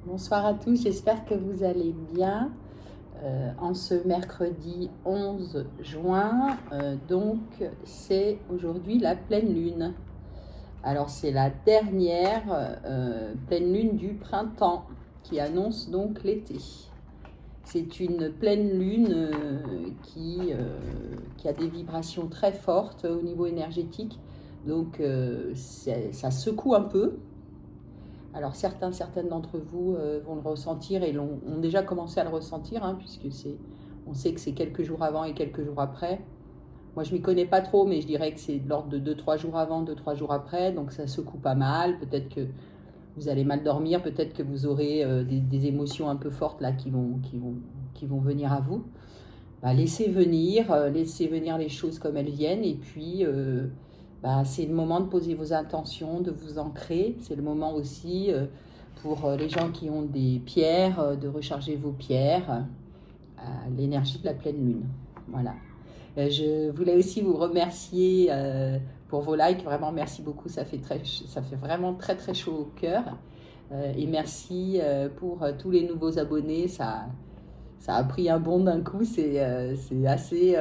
Bonsoir à tous, j'espère que vous allez bien. En ce mercredi 11 juin, donc c'est aujourd'hui la pleine lune. Alors c'est la dernière pleine lune du printemps qui annonce donc l'été. C'est une pleine lune qui a des vibrations très fortes au niveau énergétique, donc ça secoue un peu. Alors certaines d'entre vous vont le ressentir et ont déjà commencé à le ressentir, hein, puisque on sait que c'est quelques jours avant et quelques jours après. Moi je m'y connais pas trop, mais je dirais que c'est de l'ordre de 2-3 jours avant, 2-3 jours après, donc ça secoue pas mal. Peut-être que vous allez mal dormir, peut-être que vous aurez des émotions un peu fortes là qui vont venir à vous. Bah, laissez venir les choses comme elles viennent, et puis c'est le moment de poser vos intentions, de vous ancrer. C'est le moment aussi pour les gens qui ont des pierres, de recharger vos pierres à l'énergie de la pleine lune. Voilà. Je voulais aussi vous remercier pour vos likes. Vraiment, merci beaucoup. Ça fait vraiment très très chaud au cœur. Et merci pour tous les nouveaux abonnés. Ça a pris un bond d'un coup. C'est assez...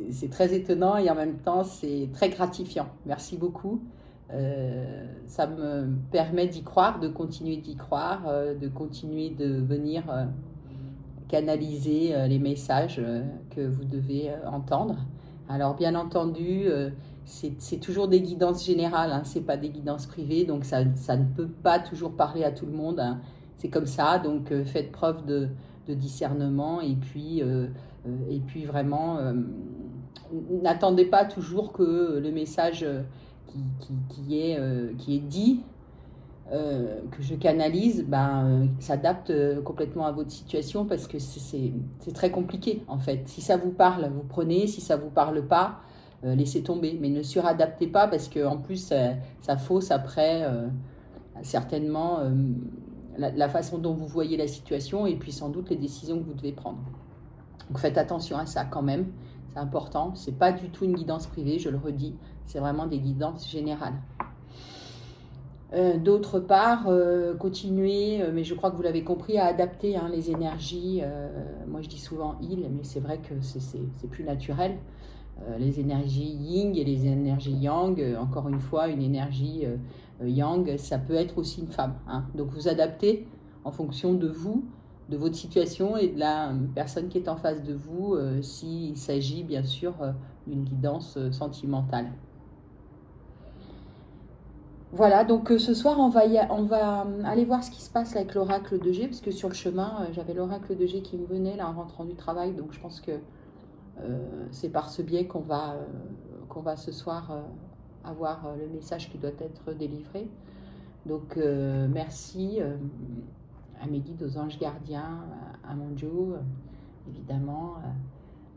c'est très étonnant et en même temps c'est très gratifiant. Merci beaucoup. Ça me permet d'y croire, de continuer d'y croire, de continuer de venir canaliser les messages que vous devez entendre. Alors bien entendu, c'est toujours des guidances générales, hein, c'est pas des guidances privées, donc ça ne peut pas toujours parler à tout le monde, hein. C'est comme ça, donc faites preuve de discernement et puis vraiment n'attendez pas toujours que le message qui est dit, que je canalise, s'adapte complètement à votre situation, parce que c'est très compliqué en fait. Si ça vous parle, vous prenez. Si ça vous parle pas, laissez tomber. Mais ne suradaptez pas, parce que en plus ça fausse après certainement la façon dont vous voyez la situation, et puis sans doute les décisions que vous devez prendre. Donc faites attention à ça quand même, c'est important. C'est pas du tout une guidance privée, je le redis, c'est vraiment des guidances générales. D'autre part, continuez, mais je crois que vous l'avez compris, à adapter les énergies. Moi je dis souvent il, mais c'est vrai que c'est plus naturel. Les énergies yin et les énergies yang, encore une fois, une énergie yang, ça peut être aussi une femme, hein. Donc vous adaptez en fonction de vous, de votre situation et de la personne qui est en face de vous, s'il s'agit bien sûr d'une guidance sentimentale. Voilà, donc ce soir, on va aller voir ce qui se passe avec l'oracle de G, parce que sur le chemin, j'avais l'oracle de G qui me venait là en rentrant du travail, donc je pense que c'est par ce biais qu'on va ce soir avoir le message qui doit être délivré. Donc merci à mes guides, aux anges gardiens, à mon Dieu, évidemment,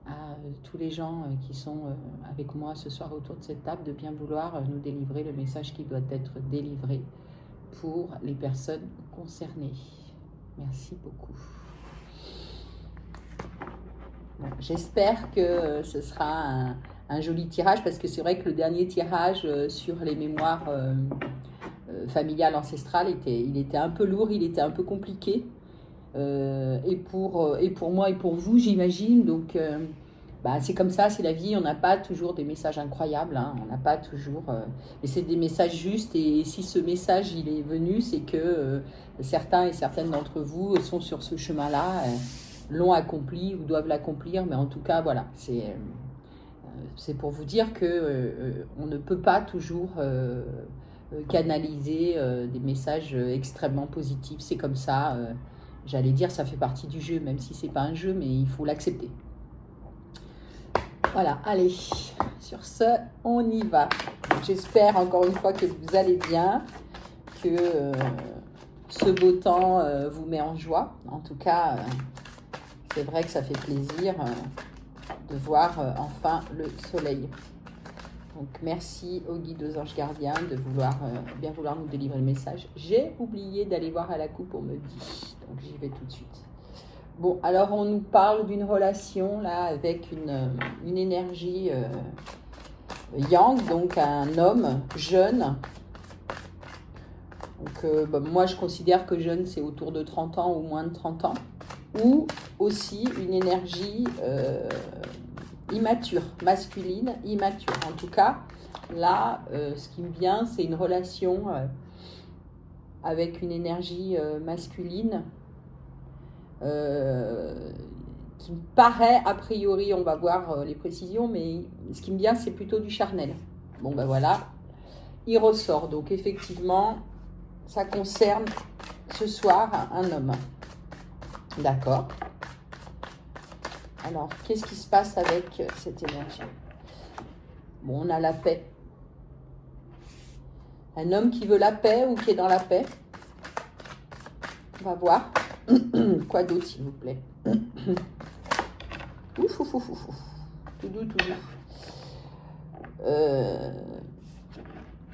à tous les gens qui sont avec moi ce soir autour de cette table, de bien vouloir nous délivrer le message qui doit être délivré pour les personnes concernées. Merci beaucoup. Bon, j'espère que ce sera un joli tirage, parce que c'est vrai que le dernier tirage sur les mémoires familiales ancestrales, il était un peu lourd, il était un peu compliqué. Et pour moi et pour vous, j'imagine. Donc c'est comme ça, c'est la vie. On n'a pas toujours des messages incroyables, hein. On n'a pas toujours mais c'est des messages justes, et si ce message il est venu, c'est que certains et certaines d'entre vous sont sur ce chemin là, l'ont accompli ou doivent l'accomplir. Mais en tout cas voilà, c'est pour vous dire que on ne peut pas toujours canaliser des messages extrêmement positifs. C'est comme ça, j'allais dire, ça fait partie du jeu, même si c'est pas un jeu, mais il faut l'accepter. Voilà, allez, sur ce, on y va. J'espère encore une fois que vous allez bien, que ce beau temps vous met en joie. En tout cas, c'est vrai que ça fait plaisir de voir enfin le soleil. Donc merci aux guides, aux anges gardiens de bien vouloir nous délivrer le message. J'ai oublié d'aller voir à la coupe, on me dit, donc j'y vais tout de suite. Bon, alors on nous parle d'une relation là avec une énergie yang, donc un homme jeune, Donc, moi, je considère que jeune, c'est autour de 30 ans ou moins de 30 ans. Ou aussi une énergie immature, masculine, immature. En tout cas, là, ce qui me vient, c'est une relation avec une énergie masculine qui me paraît, a priori, on va voir les précisions, mais ce qui me vient, c'est plutôt du charnel. Bon, ben voilà, il ressort. Donc, effectivement, ça concerne ce soir un homme. D'accord. Alors, qu'est-ce qui se passe avec cette énergie? Bon, on a la paix. Un homme qui veut la paix ou qui est dans la paix. On va voir. Quoi d'autre, s'il vous plaît? Ouf, ouf, ouf, ouf, ouf. Tout doux, tout doux.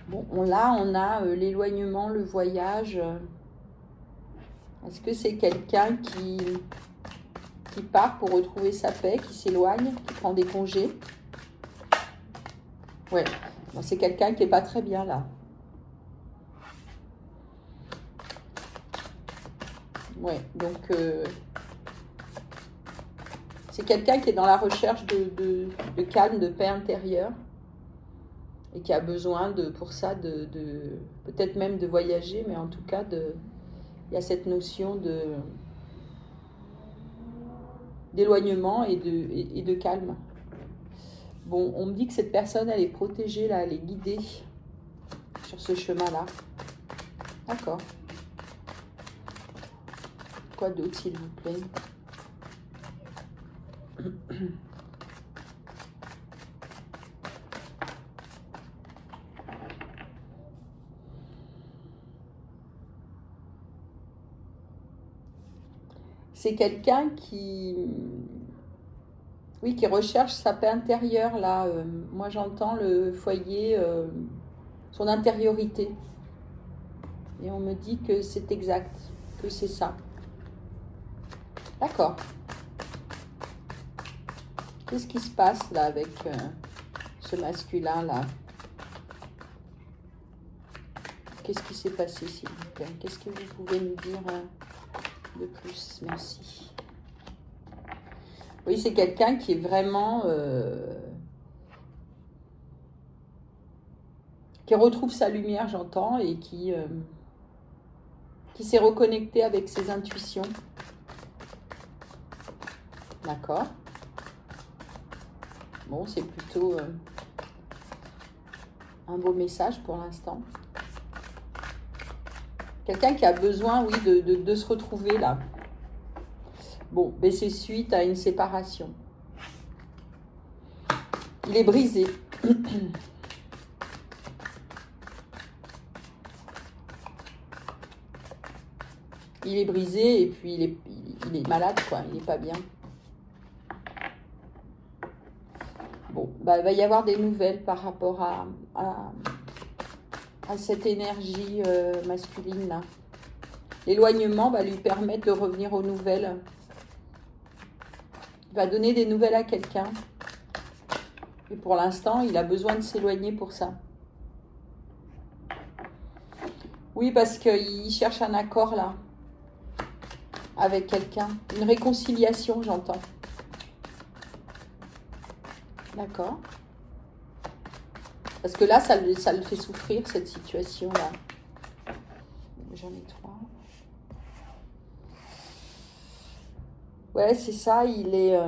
Bon, là, on a l'éloignement, le voyage. Est-ce que c'est quelqu'un qui part pour retrouver sa paix, qui s'éloigne, qui prend des congés? Ouais, bon, c'est quelqu'un qui n'est pas très bien là. Ouais, donc c'est quelqu'un qui est dans la recherche de calme, de paix intérieure et qui a besoin pour ça de peut-être même de voyager, mais en tout cas il y a cette notion d'éloignement et de calme. Bon, on me dit que cette personne, elle est protégée là, elle est guidée sur ce chemin-là. D'accord. Quoi d'autre, s'il vous plaît? C'est quelqu'un qui recherche sa paix intérieure, là. Moi, j'entends le foyer, son intériorité. Et on me dit que c'est exact, que c'est ça. D'accord. Qu'est-ce qui se passe, là, avec ce masculin-là? Qu'est-ce qui s'est passé, s'il vous plaît? Qu'est-ce que vous pouvez nous dire de plus? Merci. Oui, c'est quelqu'un qui est vraiment... qui retrouve sa lumière, j'entends, et qui s'est reconnecté avec ses intuitions. D'accord. Bon, c'est plutôt un beau message pour l'instant. Quelqu'un qui a besoin, oui, de se retrouver là. Bon, mais c'est suite à une séparation. Il est brisé. Il est brisé et puis il est malade, quoi. Il n'est pas bien. Bon, bah, il va y avoir des nouvelles par rapport à cette énergie masculine là. L'éloignement va lui permettre de revenir aux nouvelles. Il va donner des nouvelles à quelqu'un. Et pour l'instant, il a besoin de s'éloigner pour ça. Oui, parce qu'il cherche un accord là. Avec quelqu'un. Une réconciliation, j'entends. D'accord. Parce que là, ça le fait souffrir, cette situation-là. J'en ai 3. Ouais, c'est ça, il est...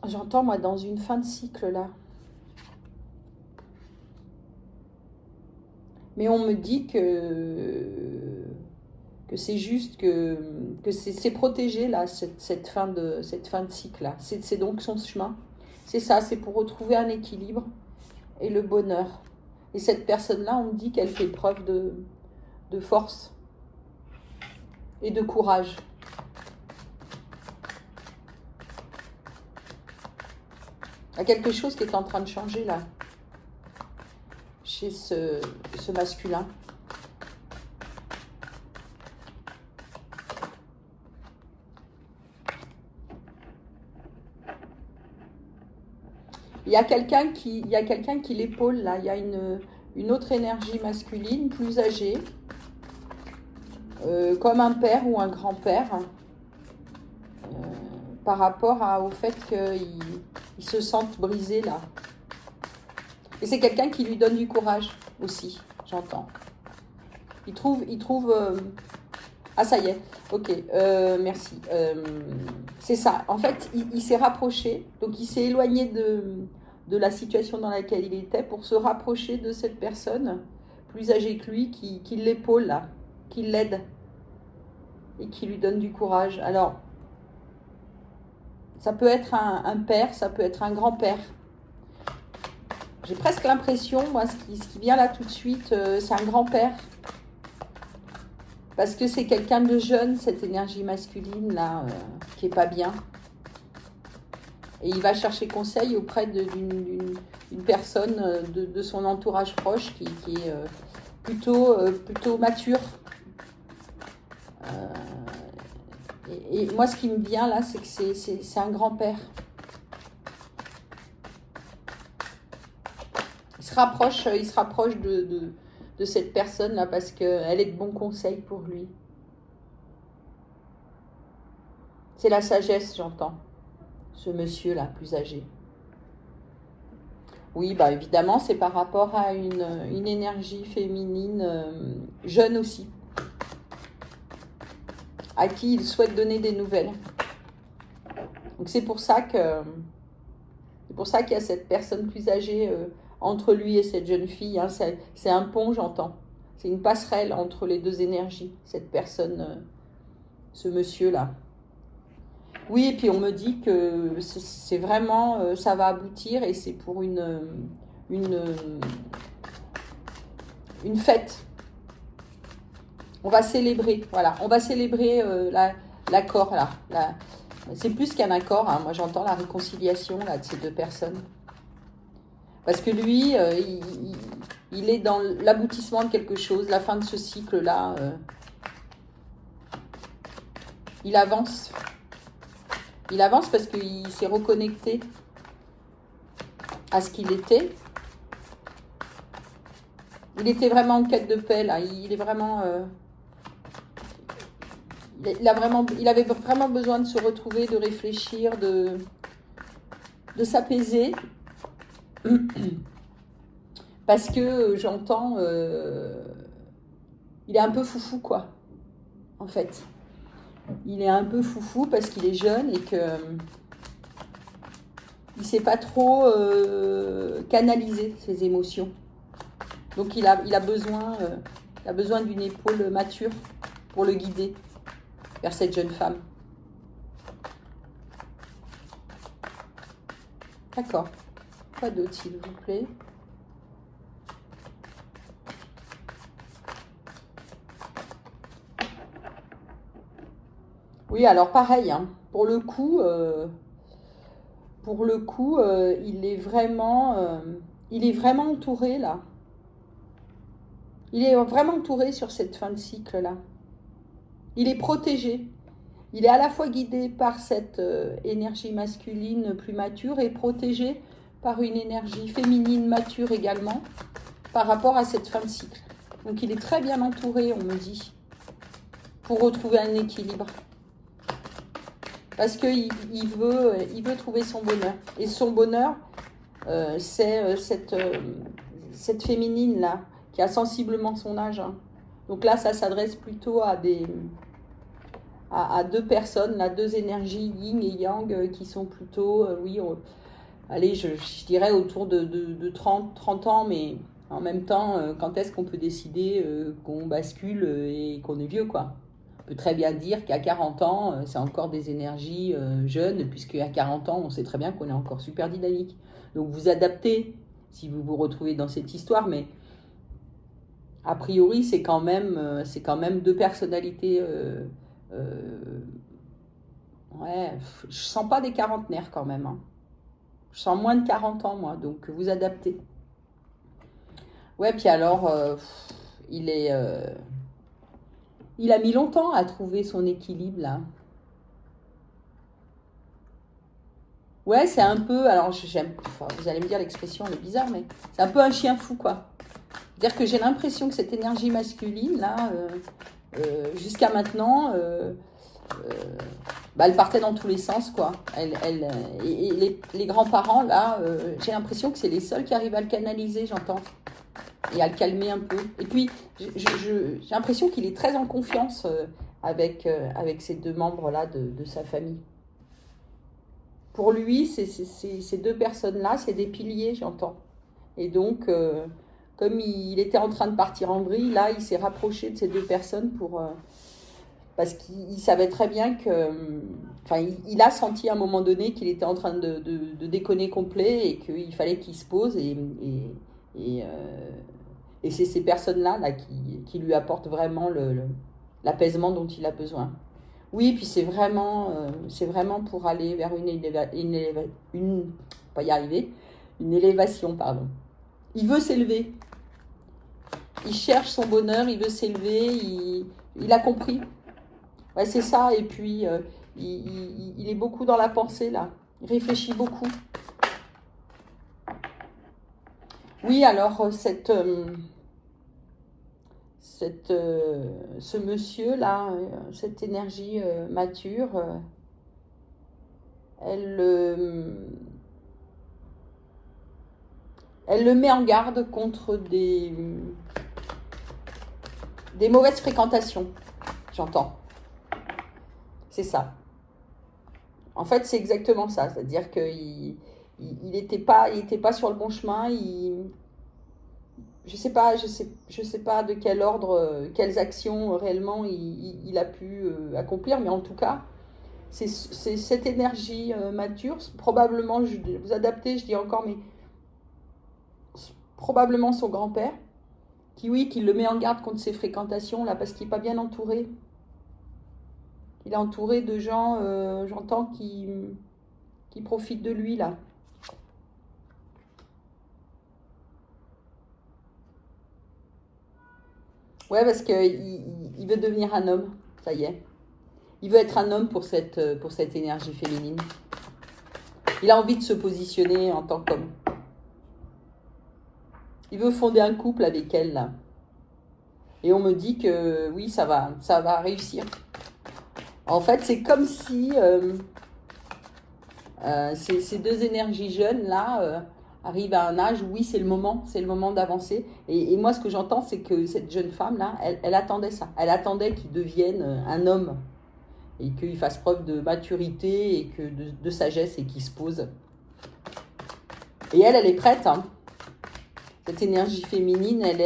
j'entends, moi, dans une fin de cycle, là. Mais on me dit que c'est juste que c'est protégé, là, cette fin de cycle, là. C'est donc son chemin. C'est ça, c'est pour retrouver un équilibre et le bonheur. Et cette personne-là, on me dit qu'elle fait preuve de force et de courage. Il y a quelque chose qui est en train de changer, là, chez ce masculin. Il y a quelqu'un qui l'épaule, là. Il y a une autre énergie masculine, plus âgée, comme un père ou un grand-père, par rapport au fait qu'ils se sentent brisés là. Et c'est quelqu'un qui lui donne du courage aussi, j'entends. Il trouve ah, ça y est, ok, merci. C'est ça, en fait, il s'est rapproché, donc il s'est éloigné de la situation dans laquelle il était pour se rapprocher de cette personne plus âgée que lui qui l'épaule là, qui l'aide et qui lui donne du courage. Alors, ça peut être un père, ça peut être un grand-père. J'ai presque l'impression, moi, ce qui vient là tout de suite, c'est un grand-père. Parce que c'est quelqu'un de jeune, cette énergie masculine là, qui est pas bien. Et il va chercher conseil auprès d'une personne de son entourage proche qui est plutôt mature. Et moi, ce qui me vient là, c'est que c'est un grand-père. Il se rapproche de cette personne-là parce qu'elle est de bons conseils pour lui. C'est la sagesse, j'entends, ce monsieur-là, plus âgé. Oui, bah évidemment, c'est par rapport à une énergie féminine jeune aussi, à qui il souhaite donner des nouvelles. Donc c'est pour ça qu'il y a cette personne plus âgée entre lui et cette jeune fille. Hein. C'est un pont, j'entends. C'est une passerelle entre les deux énergies, cette personne, ce monsieur-là. Oui, et puis on me dit que c'est vraiment, ça va aboutir et c'est pour une fête. On va célébrer, voilà. On va célébrer l'accord, là. C'est plus qu'un accord, hein. Moi j'entends la réconciliation là, de ces deux personnes. Parce que lui, il est dans l'aboutissement de quelque chose, la fin de ce cycle-là. Il avance. Il avance parce qu'il s'est reconnecté à ce qu'il était. Il était vraiment en quête de paix, là. Il est vraiment... il avait vraiment besoin de se retrouver, de réfléchir, de s'apaiser. Parce que j'entends... il est un peu foufou, quoi, en fait. Il est un peu foufou parce qu'il est jeune et que il sait pas trop canaliser ses émotions. Donc il a besoin d'une épaule mature pour le guider vers cette jeune femme. D'accord. Quoi d'autre, s'il vous plaît? Oui, alors pareil, hein, pour le coup, il est vraiment entouré là. Il est vraiment entouré sur cette fin de cycle là. Il est protégé. Il est à la fois guidé par cette énergie masculine plus mature et protégé par une énergie féminine mature également par rapport à cette fin de cycle. Donc il est très bien entouré, on me dit, pour retrouver un équilibre. Parce qu'il veut trouver son bonheur. Et son bonheur, c'est cette féminine-là, qui a sensiblement son âge. Hein. Donc là, ça s'adresse plutôt à deux personnes, là, deux énergies, yin et yang, qui sont plutôt, allez, je dirais autour de 30 ans, mais en même temps, quand est-ce qu'on peut décider qu'on bascule et qu'on est vieux, quoi? On peut très bien dire qu'à 40 ans, c'est encore des énergies jeunes, puisque à 40 ans, on sait très bien qu'on est encore super dynamique. Donc vous adaptez si vous vous retrouvez dans cette histoire, mais a priori, c'est quand même deux personnalités. Ouais, je sens pas des quarantenaires quand même. Hein. Je sens moins de 40 ans, moi, donc vous adaptez. Ouais, puis alors, il a mis longtemps à trouver son équilibre, là. Ouais, c'est un peu... Alors, vous allez me dire, l'expression, elle est bizarre, mais c'est un peu un chien fou, quoi. C'est-à-dire que j'ai l'impression que cette énergie masculine, là, jusqu'à maintenant, bah, elle partait dans tous les sens, quoi. Et les grands-parents, là, j'ai l'impression que c'est les seuls qui arrivent à le canaliser, j'entends, et à le calmer un peu. Et puis, j'ai l'impression qu'il est très en confiance avec ces deux membres-là de sa famille. Pour lui, ces deux personnes-là, c'est des piliers, j'entends. Et donc, comme il était en train de partir en vrille, là, il s'est rapproché de ces deux personnes parce qu'il savait très bien que... Enfin, il a senti à un moment donné qu'il était en train de déconner complet et qu'il fallait qu'il se pose. Et, c'est ces personnes-là là, qui lui apportent vraiment l'apaisement dont il a besoin. Oui, puis c'est vraiment pour aller vers pas y arriver, une élévation, pardon. Il veut s'élever. Il cherche son bonheur, il veut s'élever, il a compris. Ouais, c'est ça, et puis il est beaucoup dans la pensée, là. Il réfléchit beaucoup. Oui, alors, ce monsieur-là, cette énergie mature, elle le met en garde contre des mauvaises fréquentations, j'entends. C'est ça. En fait, c'est exactement ça. C'est-à-dire qu'il n'était pas sur le bon chemin. Je sais pas de quel ordre, quelles actions réellement il a pu accomplir, mais en tout cas, c'est cette énergie mature. Probablement, vous adaptez, je dis encore, mais probablement son grand-père, qui le met en garde contre ces fréquentations là, parce qu'il n'est pas bien entouré. Il est entouré de gens, j'entends, qui profitent de lui, là. Ouais, parce qu'il veut devenir un homme, ça y est. Il veut être un homme pour cette énergie féminine. Il a envie de se positionner en tant qu'homme. Il veut fonder un couple avec elle, là. Et on me dit que oui, ça va réussir. En fait, c'est comme si ces deux énergies jeunes là arrivent à un âge où oui, c'est le moment d'avancer. Et moi, ce que j'entends, c'est que cette jeune femme là, elle attendait ça. Elle attendait qu'il devienne un homme et qu'il fasse preuve de maturité et que de sagesse et qu'il se pose. Et elle est prête. Hein. Cette énergie féminine, elle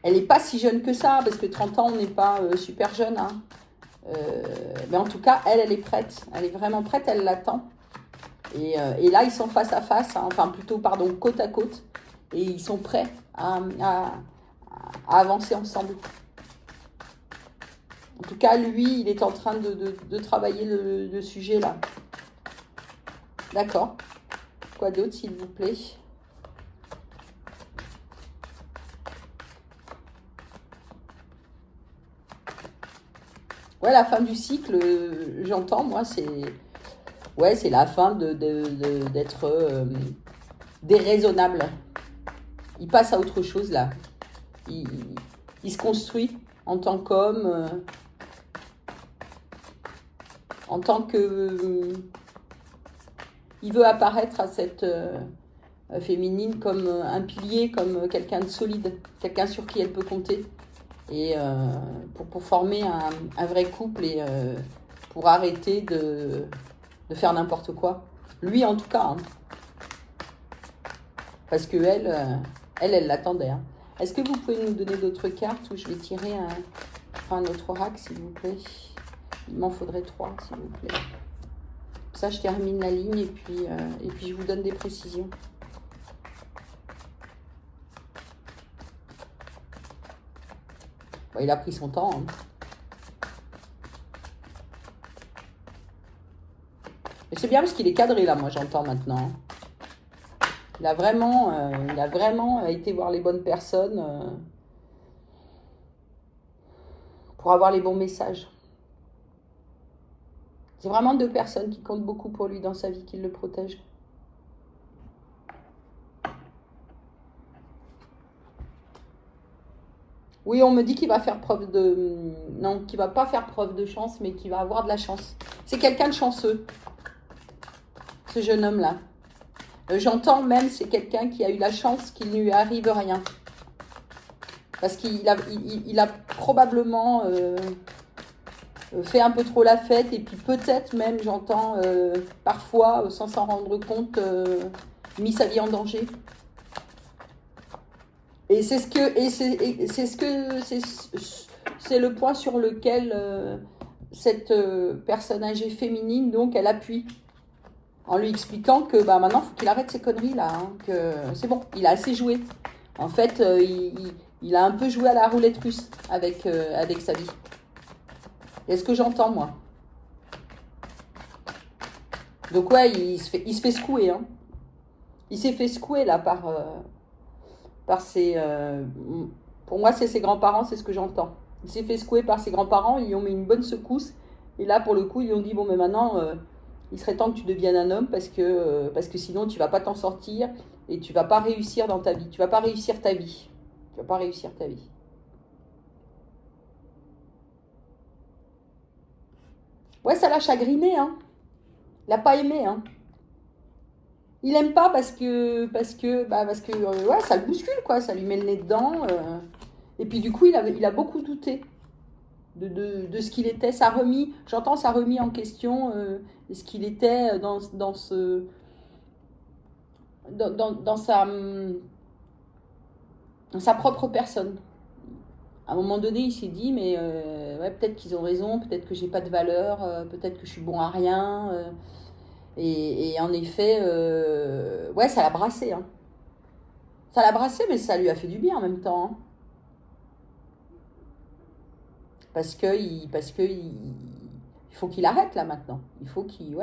est pas si jeune que ça, parce que 30 ans, on n'est pas super jeune. Hein. Mais en tout cas, elle est prête. Elle est vraiment prête, elle l'attend. Et là, ils sont face à face, hein, enfin plutôt, pardon, côte à côte. Et ils sont prêts à avancer ensemble. En tout cas, lui, il est en train de travailler le sujet là. D'accord. Quoi d'autre, s'il vous plaît ? Ouais, la fin du cycle, j'entends, moi, c'est la fin d'être déraisonnable. Il passe à autre chose, là. Il se construit en tant qu'homme, en tant que... il veut apparaître à cette féminine comme un pilier, comme quelqu'un de solide, quelqu'un sur qui elle peut compter. Et pour former un vrai couple et pour arrêter de faire n'importe quoi. Lui, en tout cas. Hein. Parce que elle l'attendait. Hein. Est-ce que vous pouvez nous donner d'autres cartes où je vais tirer un autre oracle, s'il vous plaît ? Il m'en faudrait 3, s'il vous plaît. Ça, je termine la ligne et puis je vous donne des précisions. Bon, il a pris son temps. Hein. Mais c'est bien parce qu'il est cadré, là, moi, j'entends maintenant. Il a vraiment été voir les bonnes personnes pour avoir les bons messages. C'est vraiment 2 personnes qui comptent beaucoup pour lui dans sa vie, qui le protègent. Oui, on me dit qu'il va faire preuve de... Non, qu'il va pas faire preuve de chance, mais qu'il va avoir de la chance. C'est quelqu'un de chanceux, ce jeune homme-là. J'entends même, c'est quelqu'un qui a eu la chance qu'il ne lui arrive rien. Parce qu'il a probablement fait un peu trop la fête. Et puis peut-être même, j'entends parfois, sans s'en rendre compte, mis sa vie en danger. Et c'est le point sur lequel cette personne âgée féminine, donc, elle appuie. En lui expliquant que maintenant, il faut qu'il arrête ces conneries là, hein, que c'est bon, il a assez joué. En fait, il a un peu joué à la roulette russe avec sa vie. Et ce que j'entends, moi. Donc ouais, il se fait secouer. Hein. Il s'est fait secouer là par ses... pour moi, c'est ses grands-parents, c'est ce que j'entends. Il s'est fait secouer par ses grands-parents, ils lui ont mis une bonne secousse. Et là, pour le coup, ils lui ont dit, bon, mais maintenant... il serait temps que tu deviennes un homme parce que sinon tu vas pas t'en sortir et tu vas pas réussir dans ta vie. Tu vas pas réussir ta vie. Tu vas pas réussir ta vie. Ouais, ça l'a chagriné, hein. Il a pas aimé, hein. Il aime pas parce que ouais, ça le bouscule, quoi. Ça lui met le nez dedans. Et puis du coup, il a beaucoup douté de ce qu'il était. J'entends, ça remis en question ce qu'il était dans sa propre personne. À un moment donné, il s'est dit, mais ouais, peut-être qu'ils ont raison, peut-être que j'ai pas de valeur, peut-être que je suis bon à rien. Et en effet, ouais, ça l'a brassé. Hein. Ça l'a brassé, mais ça lui a fait du bien en même temps. Hein. Parce que il faut qu'il arrête là maintenant. Il faut qu'il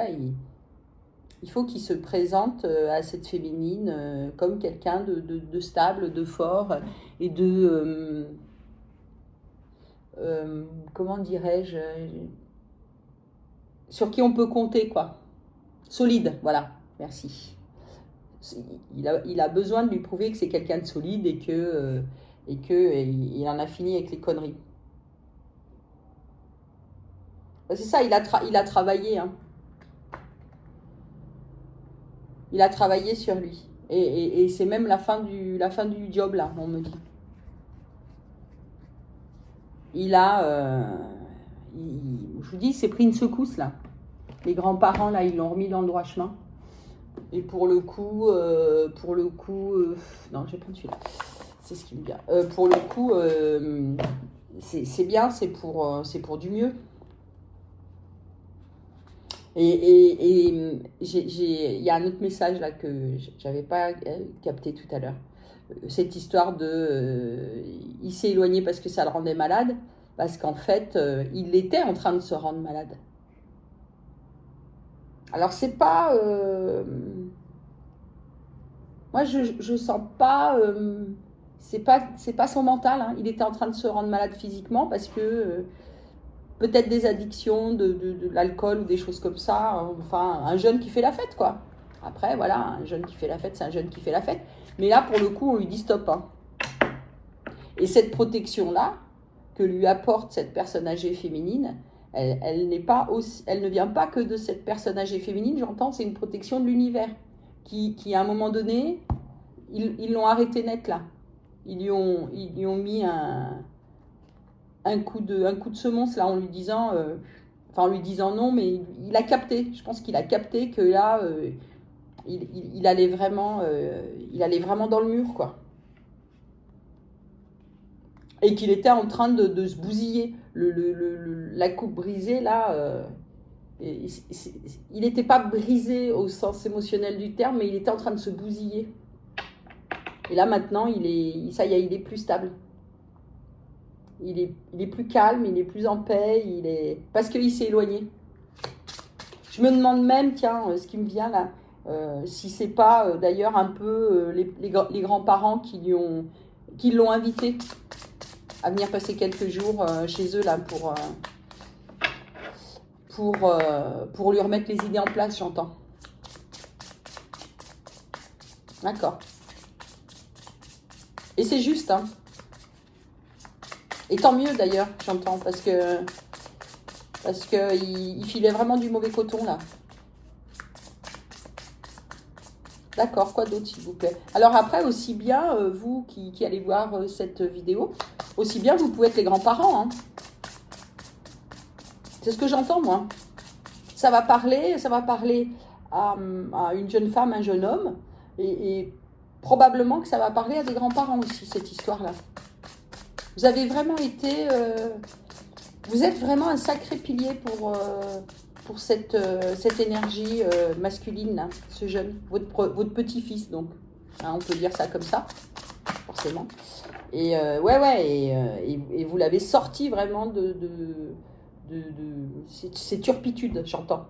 se présente à cette féminine comme quelqu'un de stable, de fort et comment dirais-je, sur qui on peut compter, quoi. Solide, voilà, merci. Il a besoin de lui prouver que c'est quelqu'un de solide et il en a fini avec les conneries. C'est ça, il a travaillé, hein. Il a travaillé sur lui. Et c'est même la fin du job, là, on me dit. Je vous dis, il s'est pris une secousse, là. Les grands-parents, là, ils l'ont remis dans le droit chemin. Et pour le coup, non, je vais prendre celui-là. C'est ce qui me vient. Pour le coup, c'est bien, c'est pour du mieux. Et il y a un autre message là que j'avais pas capté tout à l'heure. Cette histoire il s'est éloigné parce que ça le rendait malade, parce qu'en fait, il était en train de se rendre malade. Alors c'est pas... moi je sens pas... c'est pas son mental, hein. Il était en train de se rendre malade physiquement parce que... peut-être des addictions, de l'alcool ou des choses comme ça. Enfin, un jeune qui fait la fête, quoi. Après, voilà, un jeune qui fait la fête, c'est un jeune qui fait la fête. Mais là, pour le coup, on lui dit stop. Hein. Et cette protection-là, que lui apporte cette personne âgée féminine, elle ne vient pas que de cette personne âgée féminine, j'entends, c'est une protection de l'univers. Qui, à un moment donné, ils l'ont arrêté net, là. Ils lui ont mis un coup de semonce là en lui disant non, mais il a capté, je pense qu'il a capté que là il allait vraiment dans le mur, quoi, et qu'il était en train de se bousiller, la coupe brisée là, il n'était pas brisé au sens émotionnel du terme, mais il était en train de se bousiller, et là maintenant il est plus stable. Il est plus calme, il est plus en paix, parce qu'il s'est éloigné. Je me demande même, tiens, ce qui me vient là, si c'est pas d'ailleurs un peu les grands-parents qui l'ont invité à venir passer quelques jours chez eux là pour lui remettre les idées en place, j'entends. D'accord. Et c'est juste, hein. Et tant mieux d'ailleurs, j'entends, parce que il filait vraiment du mauvais coton là. D'accord, quoi d'autre s'il vous plaît? Alors après, aussi bien, vous qui allez voir cette vidéo, aussi bien vous pouvez être les grands-parents. Hein. C'est ce que j'entends moi. Ça va parler à une jeune femme, un jeune homme, et probablement que ça va parler à des grands-parents aussi, cette histoire-là. Vous avez vraiment été... vous êtes vraiment un sacré pilier pour cette énergie masculine, là, ce jeune, votre petit-fils, donc. Hein, on peut dire ça comme ça, forcément. Et et vous l'avez sorti vraiment de ces turpitudes, j'entends.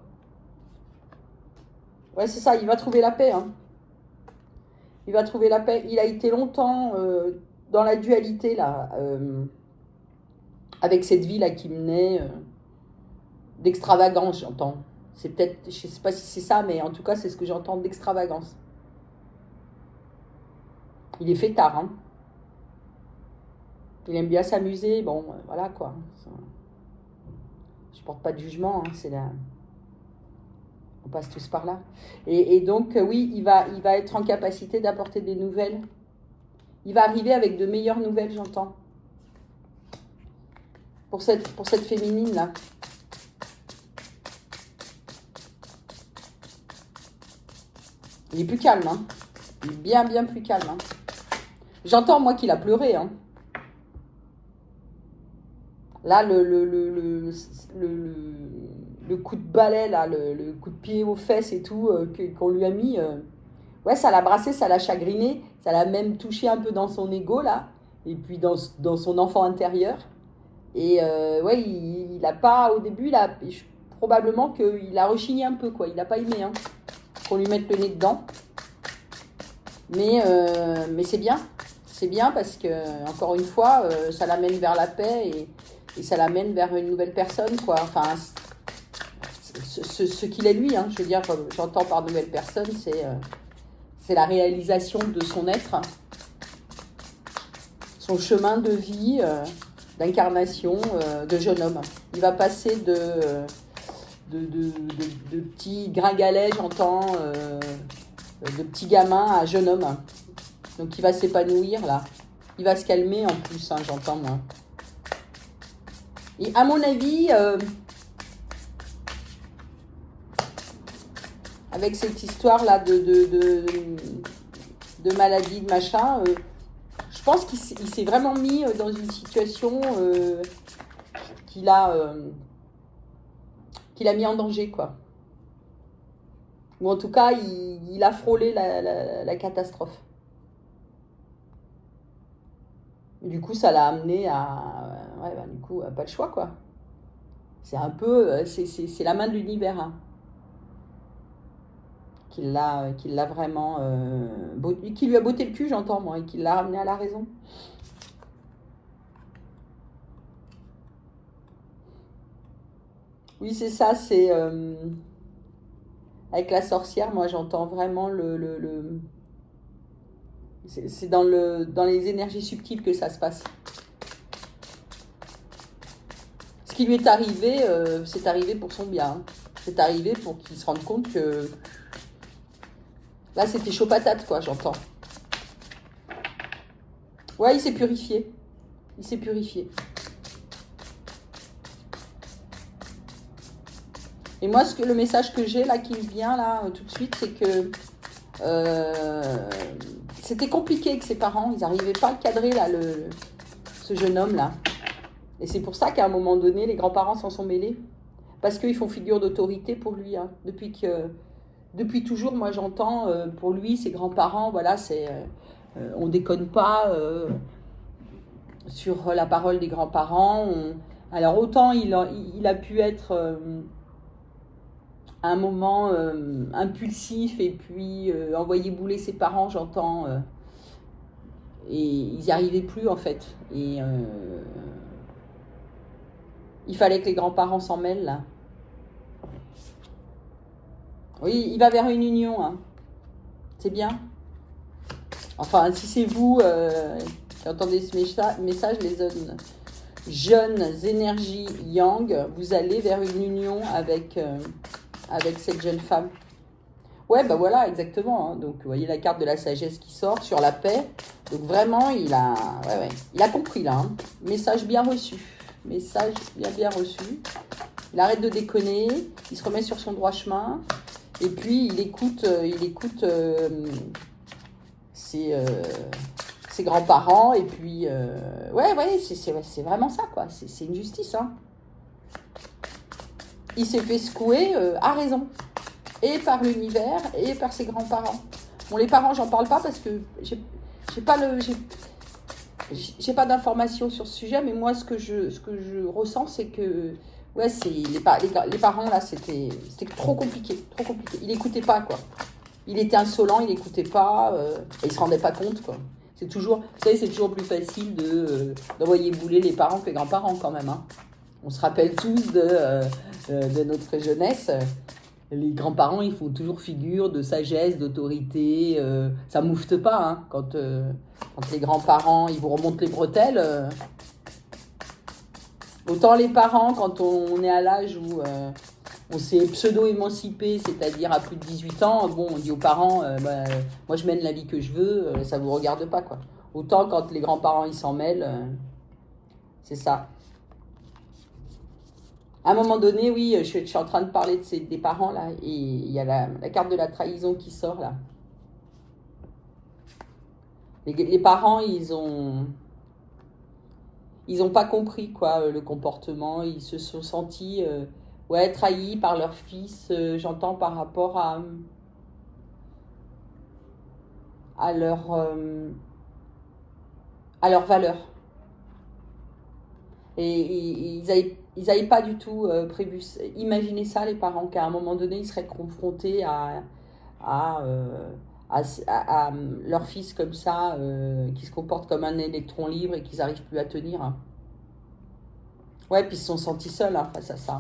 Ouais, c'est ça, il va trouver la paix. Hein. Il va trouver la paix. Il a été longtemps dans la dualité, là, avec cette vie là qui menait d'extravagance, j'entends. C'est peut-être, je sais pas si c'est ça, mais en tout cas, c'est ce que j'entends d'extravagance. Il est fêtard, hein. Il aime bien s'amuser, bon, voilà quoi. Je porte pas de jugement, hein, c'est la... On passe tous par là. Et donc, oui, il va être en capacité d'apporter des nouvelles. Il va arriver avec de meilleures nouvelles, j'entends. Pour cette féminine-là. Il est plus calme, hein. Il est bien, bien plus calme, hein. J'entends, moi, qu'il a pleuré, hein. Là, le coup de balai, là, le coup de pied aux fesses et tout, qu'on lui a mis, ouais, ça l'a brassé, ça l'a chagriné, ça l'a même touché un peu dans son ego, là, et puis dans son enfant intérieur. Et ouais, il a pas, au début, probablement qu'il a rechigné un peu, quoi. Il n'a pas aimé, hein, qu'on lui mette le nez dedans. Mais c'est bien. C'est bien parce que, encore une fois, ça l'amène vers la paix et ça l'amène vers une nouvelle personne, quoi. Enfin, ce qu'il est lui, hein. Je veux dire, j'entends par nouvelle personne, c'est la réalisation de son être, son chemin de vie, d'incarnation de jeune homme. Il va passer de petits gringalets, j'entends, de petits gamins à jeune homme. Donc il va s'épanouir là. Il va se calmer en plus, hein, j'entends moi. Et à mon avis, avec cette histoire là de maladie, de machin, je pense qu'il s'est vraiment mis dans une situation qu'il a mis en danger, quoi. Ou en tout cas, il a frôlé la catastrophe. Du coup, ça l'a amené à... Ouais, bah, du coup, pas le choix, quoi. C'est un peu... C'est la main de l'univers, hein, qui l'a vraiment... qui lui a botté le cul, j'entends, moi, et qui l'a ramené à la raison. Oui, c'est ça, c'est... avec la sorcière, moi, j'entends vraiment c'est dans les énergies subtiles que ça se passe. Ce qui lui est arrivé, c'est arrivé pour son bien. Hein. C'est arrivé pour qu'il se rende compte que... Là, c'était chaud patate, quoi, j'entends. Ouais, il s'est purifié. Il s'est purifié. Et moi, le message que j'ai, là, qui me vient, là, tout de suite, c'est que... c'était compliqué avec ses parents, ils n'arrivaient pas à le cadrer, là, ce jeune homme, là. Et c'est pour ça qu'à un moment donné, les grands-parents s'en sont mêlés. Parce qu'ils font figure d'autorité pour lui. Hein. Depuis toujours, moi, j'entends, pour lui, ses grands-parents, voilà, on déconne pas sur la parole des grands-parents. Alors, autant il a pu être... à un moment impulsif et puis envoyer bouler ses parents, j'entends, et ils n'y arrivaient plus en fait. Et il fallait que les grands-parents s'en mêlent là. Oui, il va vers une union, hein. C'est bien. Enfin, si c'est vous qui entendez ce message, jeunes énergies yang, vous allez vers une union avec cette jeune femme. Ouais, bah voilà, exactement. Hein. Donc, vous voyez la carte de la sagesse qui sort sur la paix. Donc, vraiment, il a compris là. Hein. Message bien reçu. Message bien reçu. Il arrête de déconner. Il se remet sur son droit chemin. Et puis, il écoute ses grands-parents. Et puis, c'est vraiment ça, quoi. C'est une justice. Hein. Il s'est fait secouer à raison. Et par l'univers, et par ses grands-parents. Bon, les parents, j'en parle pas parce que j'ai pas d'informations sur ce sujet, mais moi, ce que je ressens, c'est que, ouais, les parents, là, c'était trop compliqué. Il écoutait pas, quoi. Il était insolent, il écoutait pas, et il se rendait pas compte, quoi. C'est toujours, vous savez, c'est toujours plus facile d'envoyer bouler les parents que les grands-parents, quand même, hein. On se rappelle tous de notre jeunesse. Les grands-parents, ils font toujours figure de sagesse, d'autorité. Ça moufte pas, hein, quand les grands-parents, ils vous remontent les bretelles. Autant les parents, quand on est à l'âge où on s'est pseudo-émancipé, c'est-à-dire à plus de 18 ans, bon, on dit aux parents, moi je mène la vie que je veux, ça vous regarde pas, quoi. Autant quand les grands-parents, ils s'en mêlent, c'est ça. À un moment donné, oui, je suis en train de parler des parents, là, et il y a la carte de la trahison qui sort, là. Les parents, ils ont pas compris, quoi, le comportement. Ils se sont sentis, trahis par leur fils, j'entends par rapport à leur valeur. Et ils avaient pas du tout prévu. Imaginez ça, les parents, qu'à un moment donné, ils seraient confrontés à leur fils comme ça, qui se comporte comme un électron libre et qu'ils n'arrivent plus à tenir. Hein. Ouais, puis ils se sont sentis seuls, hein, face à ça.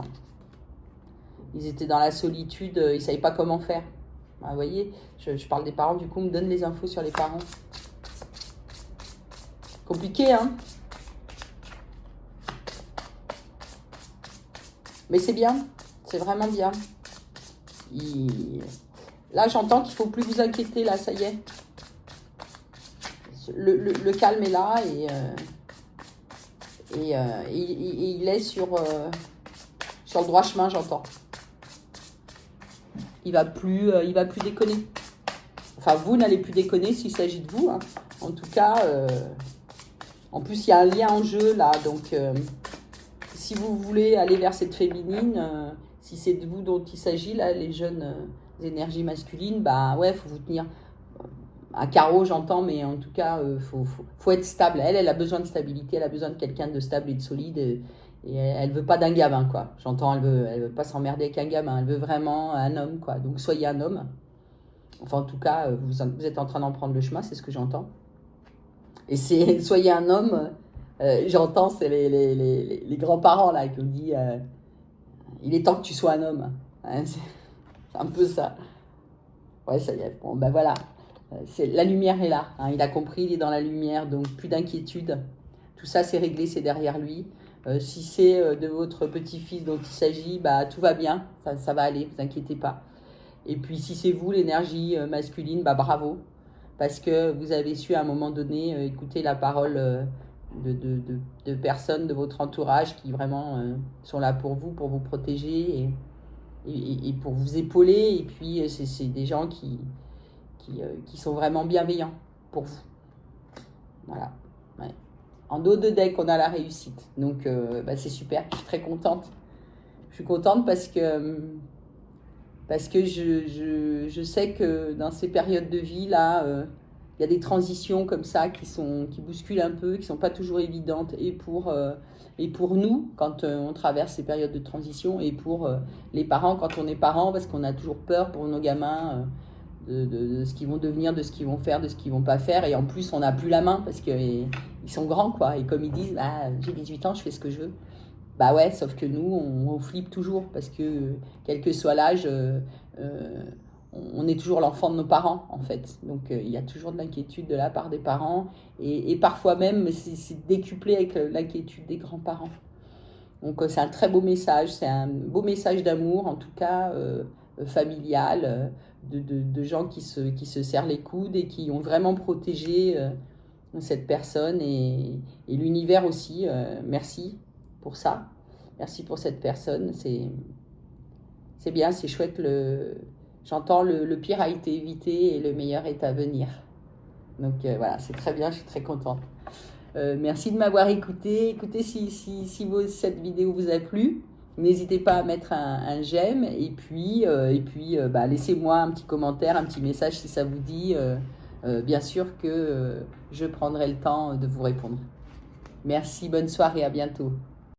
Ils étaient dans la solitude, ils ne savaient pas comment faire. Ah, vous voyez, je parle des parents, du coup, on me donne les infos sur les parents. Compliqué, hein? Mais c'est bien, c'est vraiment bien. Là, j'entends qu'il ne faut plus vous inquiéter, là, ça y est. Le calme est là et il est sur le droit chemin, j'entends. Il va plus déconner. Enfin, vous n'allez plus déconner s'il s'agit de vous. Hein. En tout cas, en plus, il y a un lien en jeu, là, donc... si vous voulez aller vers cette féminine, si c'est de vous dont il s'agit, là, les jeunes énergies masculines, bah ouais, faut vous tenir à carreau, j'entends, mais en tout cas, faut être stable. Elle a besoin de stabilité, elle a besoin de quelqu'un de stable et de solide, et elle veut pas d'un gamin, quoi. J'entends, elle veut pas s'emmerder avec un gamin, elle veut vraiment un homme, quoi. Donc soyez un homme. Enfin, en tout cas, vous êtes en train d'en prendre le chemin, c'est ce que j'entends. Et c'est soyez un homme. J'entends, c'est les grands-parents là qui ont dit il est temps que tu sois un homme. Hein, c'est un peu ça. Ouais, ça y est. Bon, ben voilà. La lumière est là. Hein, il a compris, il est dans la lumière, donc plus d'inquiétude. Tout ça, c'est réglé, c'est derrière lui. Si c'est de votre petit-fils dont il s'agit, bah tout va bien, ça va aller, vous inquiétez pas. Et puis si c'est vous, l'énergie masculine, bah bravo. Parce que vous avez su à un moment donné écouter la parole de personnes de votre entourage qui vraiment sont là pour vous protéger et pour vous épauler. Et puis, c'est des gens qui sont vraiment bienveillants pour vous. Voilà. Ouais. En dos de deck, on a la réussite. Donc, c'est super. Je suis très contente. Je suis contente parce que je sais que dans ces périodes de vie, là... il y a des transitions comme ça qui bousculent un peu, qui ne sont pas toujours évidentes, et pour nous, quand on traverse ces périodes de transition, et pour les parents, quand on est parents, parce qu'on a toujours peur pour nos gamins de ce qu'ils vont devenir, de ce qu'ils vont faire, de ce qu'ils ne vont pas faire, et en plus, on n'a plus la main, parce qu'ils sont grands, quoi, et comme ils disent, j'ai 18 ans, je fais ce que je veux. Bah ouais, sauf que nous, on flippe toujours, parce que, quel que soit l'âge... on est toujours l'enfant de nos parents, en fait. Donc, il y a toujours de l'inquiétude de la part des parents. Et parfois même, c'est décuplé avec l'inquiétude des grands-parents. Donc, c'est un très beau message. C'est un beau message d'amour, en tout cas, familial, de gens qui se serrent les coudes et qui ont vraiment protégé cette personne et l'univers aussi. Merci pour ça. Merci pour cette personne. C'est bien, c'est chouette. J'entends le pire a été évité et le meilleur est à venir. Donc voilà, c'est très bien, je suis très contente. Merci de m'avoir écouté. Écoutez, si cette vidéo vous a plu, n'hésitez pas à mettre un j'aime et puis, laissez-moi un petit commentaire, un petit message si ça vous dit. Bien sûr que je prendrai le temps de vous répondre. Merci, bonne soirée, à bientôt.